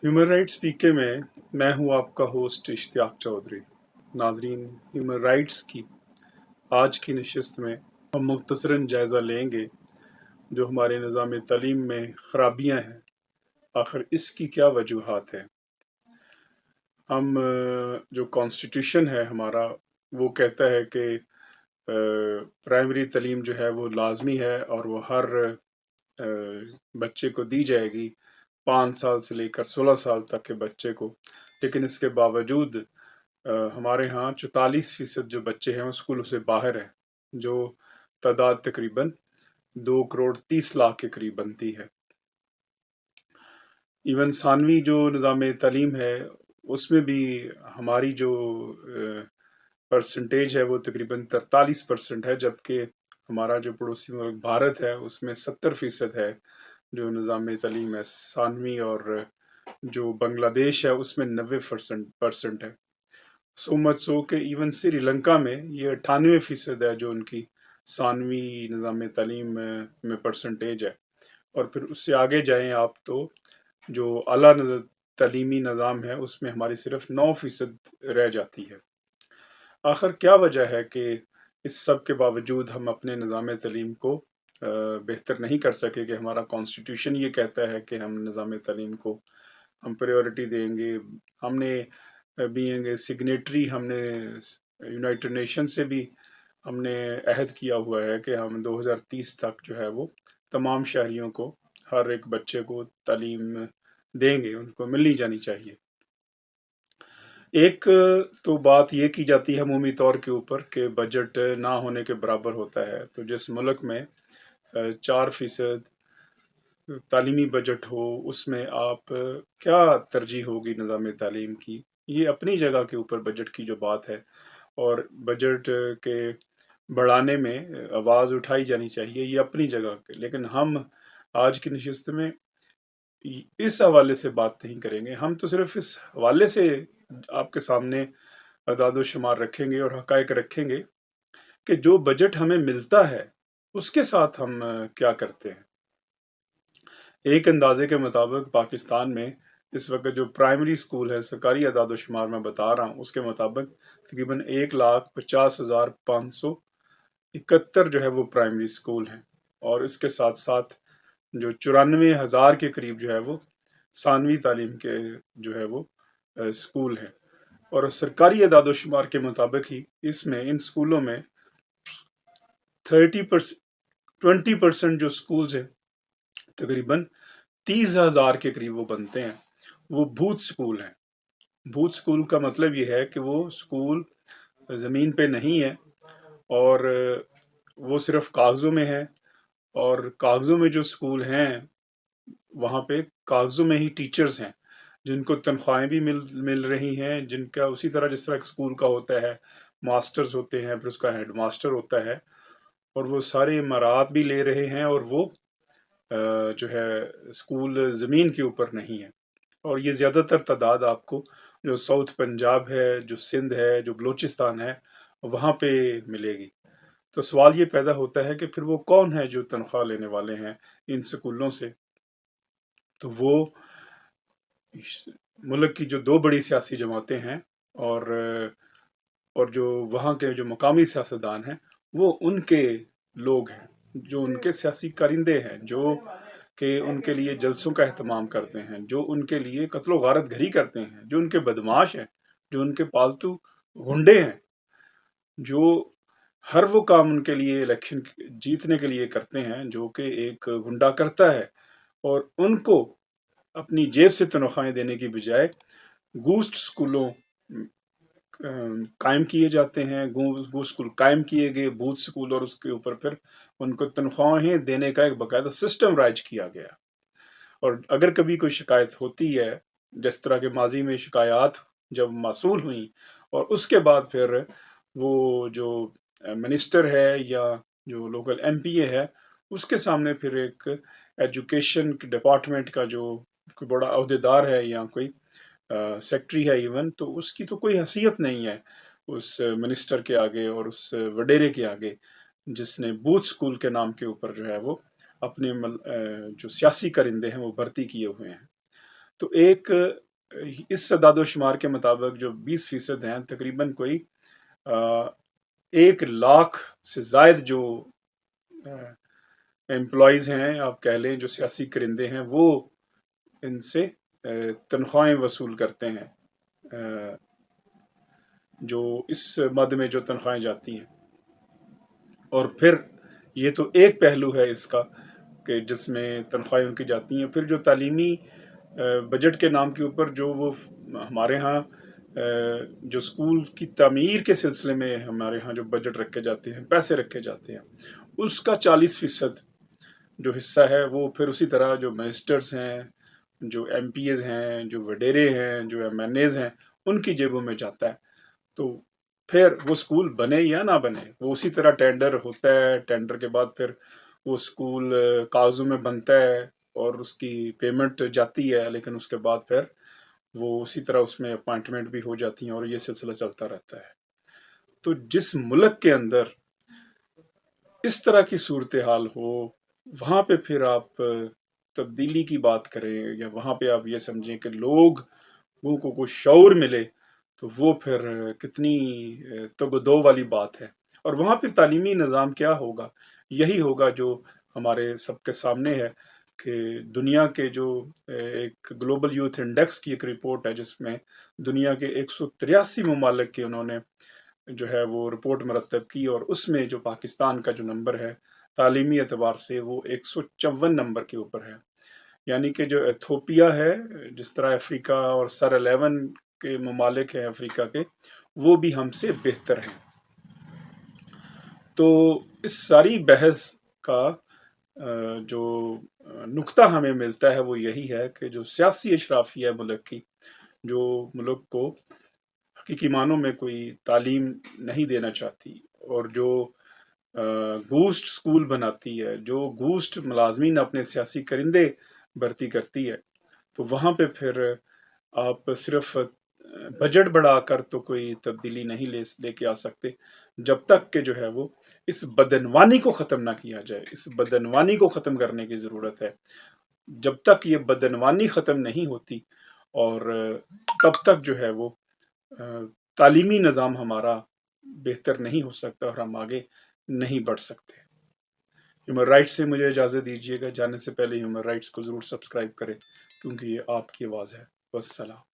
Human rights पीके में मैं हूं आपका होस्ट इश्तियाक चौधरी। नाजरीन, ह्यूमन राइट्स की आज की नशिस्त में हम मुख्तसरन जायज़ा लेंगे जो हमारे निज़ाम तालीम में खराबियां हैं, आखिर इसकी क्या वजूहात है। हम जो कॉन्स्टिट्यूशन है हमारा वो कहता है कि प्राइमरी तालीम जो है वो लाजमी है और वो हर बच्चे को दी जाएगी 5 साल से लेकर 16 साल तक के बच्चे को। लेकिन इसके बावजूद हमारे यहाँ 44% जो बच्चे हैं वो स्कूलों से बाहर हैं, जो तादाद तकरीबन 2 करोड़ 30 लाख के करीब बनती है। इवन सानवी जो निज़ाम तालीम है उसमें भी हमारी जो परसेंटेज है वो तकरीबन 43% है, जबकि हमारा जो पड़ोसी मुल्क भारत है उसमें 70% है जो निज़ाम तालीम है सानवी, और जो बांग्लादेश है उसमें 90% है। सो मच सो कि इवन श्रीलंका में ये 98% है जो उनकी सानवी निज़ाम तालीम में परसेंटेज है। और फिर उससे आगे जाएं आप तो जो आला तालीमी निज़ाम है उसमें हमारी सिर्फ 9% रह जाती है। आखिर क्या वजह है कि इस सब के बावजूद हम अपने निज़ाम तालीम को बेहतर नहीं कर सके, कि हमारा कॉन्स्टिट्यूशन ये कहता है कि हम निज़ाम तालीम को हम प्रायोरिटी देंगे। हमने बीइंग सिग्नेटरी हमने यूनाइटेड नेशन से भी हमने अहद किया हुआ है कि हम 2030 तक जो है वो तमाम शहरियों को, हर एक बच्चे को तालीम देंगे, उनको मिलनी जानी चाहिए। एक तो बात ये की जाती है अमूमी तौर के ऊपर कि बजट ना होने के बराबर होता है। तो जिस मुल्क में 4% तालीमी बजट हो उसमें आप क्या तरजीह होगी निज़ाम तालीम की, ये अपनी जगह के ऊपर बजट की जो बात है, और बजट के बढ़ाने में आवाज़ उठाई जानी चाहिए, ये अपनी जगह पे। लेकिन हम आज की नशिस्त में इस हवाले से बात नहीं करेंगे, हम तो सिर्फ इस हवाले से आपके सामने अदाद शुमार रखेंगे और हकायक रखेंगे कि जो बजट हमें मिलता है उसके साथ हम क्या करते हैं। एक अंदाजे के मुताबिक पाकिस्तान में इस वक्त जो प्राइमरी स्कूल है, सरकारी अदाद शुमार मैं बता रहा हूँ, उसके मुताबिक तकरीबन 1,50,571 जो है वो प्राइमरी स्कूल हैं, और इसके साथ साथ जो 94,000 के करीब जो है वो सानवी तालीम के जो है वो स्कूल हैं। और सरकारी अदाद शुमार के मुताबिक ही इसमें इन स्कूलों में 20% जो स्कूल्स हैं, तकरीबन 30,000 के करीब वो बनते हैं, वो भूत स्कूल हैं। भूत स्कूल का मतलब ये है कि वो स्कूल ज़मीन पे नहीं है और वो सिर्फ कागज़ों में है, और कागज़ों में जो स्कूल हैं वहाँ पे कागज़ों में ही टीचर्स हैं जिनको तनख्वाहें भी मिल रही हैं, जिनका उसी तरह जिस तरह स्कूल का होता है, मास्टर्स होते हैं, फिर उसका हेड मास्टर होता है, और वो सारे इमारात भी ले रहे हैं, और वो जो है स्कूल ज़मीन के ऊपर नहीं है। और ये ज़्यादातर तादाद आपको जो साउथ पंजाब है, जो सिंध है, जो बलूचिस्तान है, वहाँ पे मिलेगी। तो सवाल ये पैदा होता है कि फिर वो कौन है जो तनख्वाह लेने वाले हैं इन स्कूलों से। तो वो मुल्क की जो दो बड़ी सियासी जमातें हैं, और जो वहाँ के जो मकामी सियासतदान हैं, वो उनके लोग हैं, जो उनके सियासी कारिंदे हैं, जो कि उनके लिए जलसों का एहतमाम करते हैं, जो उनके लिए कत्लो गारत घरी करते हैं, जो उनके बदमाश हैं, जो उनके पालतू गुंडे हैं, जो हर वो काम उनके लिए इलेक्शन जीतने के लिए करते हैं जो कि एक गुंडा करता है। और उनको अपनी जेब से तनख्वाहें देने की बजाय गूस्ट स्कूलों कायम किए जाते हैं, गूस्ट स्कूल कायम किए गए बूथ स्कूल, और उसके ऊपर फिर उनको तनख्वाहें देने का एक बाकायदा सिस्टम राइज किया गया। और अगर कभी कोई शिकायत होती है, जिस तरह के माजी में शिकायत जब मासूल हुई, और उसके बाद फिर वो जो मिनिस्टर है या जो लोकल एमपीए है उसके सामने फिर एक एजुकेशन डिपार्टमेंट का जो कोई बड़ा अहदेदार है या कोई सेक्रेटरी है इवन, तो उसकी तो कोई हैसियत नहीं है उस मिनिस्टर के आगे और उस वडेरे के आगे जिसने बूथ स्कूल के नाम के ऊपर जो है वो अपने जो सियासी करिंदे हैं वो भर्ती किए हुए हैं। تو ایک اس اعداد و شمار کے مطابق جو 20% ہیں، تقریباً کوئی 1 لاکھ سے زائد جو امپلائیز ہیں، آپ کہہ لیں جو سیاسی کرندے ہیں، وہ ان سے تنخواہیں وصول کرتے ہیں، جو اس مد میں جو تنخواہیں جاتی ہیں۔ اور پھر یہ تو ایک پہلو ہے اس کا کہ جس میں تنخواہیں ان کی جاتی ہیں۔ پھر جو تعلیمی بجٹ کے نام کے اوپر جو وہ ہمارے ہاں جو اسکول کی تعمیر کے سلسلے میں ہمارے ہاں جو بجٹ رکھے جاتے ہیں، پیسے رکھے جاتے ہیں، اس کا 40% جو حصہ ہے وہ پھر اسی طرح جو منسٹرز ہیں، جو ایم پی ایز ہیں، جو وڈیرے ہیں، جو ایم این ایز ہیں، ان کی جیبوں میں جاتا ہے۔ تو پھر وہ اسکول بنے یا نہ بنے، وہ اسی طرح ٹینڈر ہوتا ہے، ٹینڈر کے بعد پھر وہ اسکول کاغذوں میں بنتا ہے اور اس کی پیمنٹ جاتی ہے، لیکن اس کے بعد پھر وہ اسی طرح اس میں اپائنٹمنٹ بھی ہو جاتی ہیں اور یہ سلسلہ چلتا رہتا ہے۔ تو جس ملک کے اندر اس طرح کی صورتحال ہو، وہاں پہ پھر آپ تبدیلی کی بات کریں یا وہاں پہ آپ یہ سمجھیں کہ لوگوں کو کوئی شعور ملے، تو وہ پھر کتنی تگ و دو والی بات ہے۔ اور وہاں پہ تعلیمی نظام کیا ہوگا؟ یہی ہوگا جو ہمارے سب کے سامنے ہے کہ دنیا کے جو ایک گلوبل یوتھ انڈیکس کی ایک رپورٹ ہے، جس میں دنیا کے 183 ممالک کے انہوں نے جو ہے وہ رپورٹ مرتب کی، اور اس میں جو پاکستان کا جو نمبر ہے تعلیمی اعتبار سے وہ 154 نمبر کے اوپر ہے۔ یعنی کہ جو ایتھوپیا ہے، جس طرح افریقہ اور سر 11 کے ممالک ہیں افریقہ کے، وہ بھی ہم سے بہتر ہیں۔ تو اس ساری بحث کا جو نقطہ ہمیں ملتا ہے وہ یہی ہے کہ جو سیاسی اشرافیہ ملک کی، جو ملک کو حقیقی معنوں میں کوئی تعلیم نہیں دینا چاہتی، اور جو گوسٹ اسکول بناتی ہے، جو گوسٹ ملازمین اپنے سیاسی کرندے بھرتی کرتی ہے، تو وہاں پہ پھر آپ صرف بجٹ بڑھا کر تو کوئی تبدیلی نہیں لے کے آ سکتے، جب تک کہ جو ہے وہ اس بدعنوانی کو ختم نہ کیا جائے۔ اس بدعنوانی کو ختم کرنے کی ضرورت ہے۔ جب تک یہ بدعنوانی ختم نہیں ہوتی، اور تب تک جو ہے وہ تعلیمی نظام ہمارا بہتر نہیں ہو سکتا اور ہم آگے نہیں بڑھ سکتے۔ ہیومن رائٹس سے مجھے اجازت دیجیے گا، جانے سے پہلے ہیومن رائٹس کو ضرور سبسکرائب کریں، کیونکہ یہ آپ کی آواز ہے۔ والسلام۔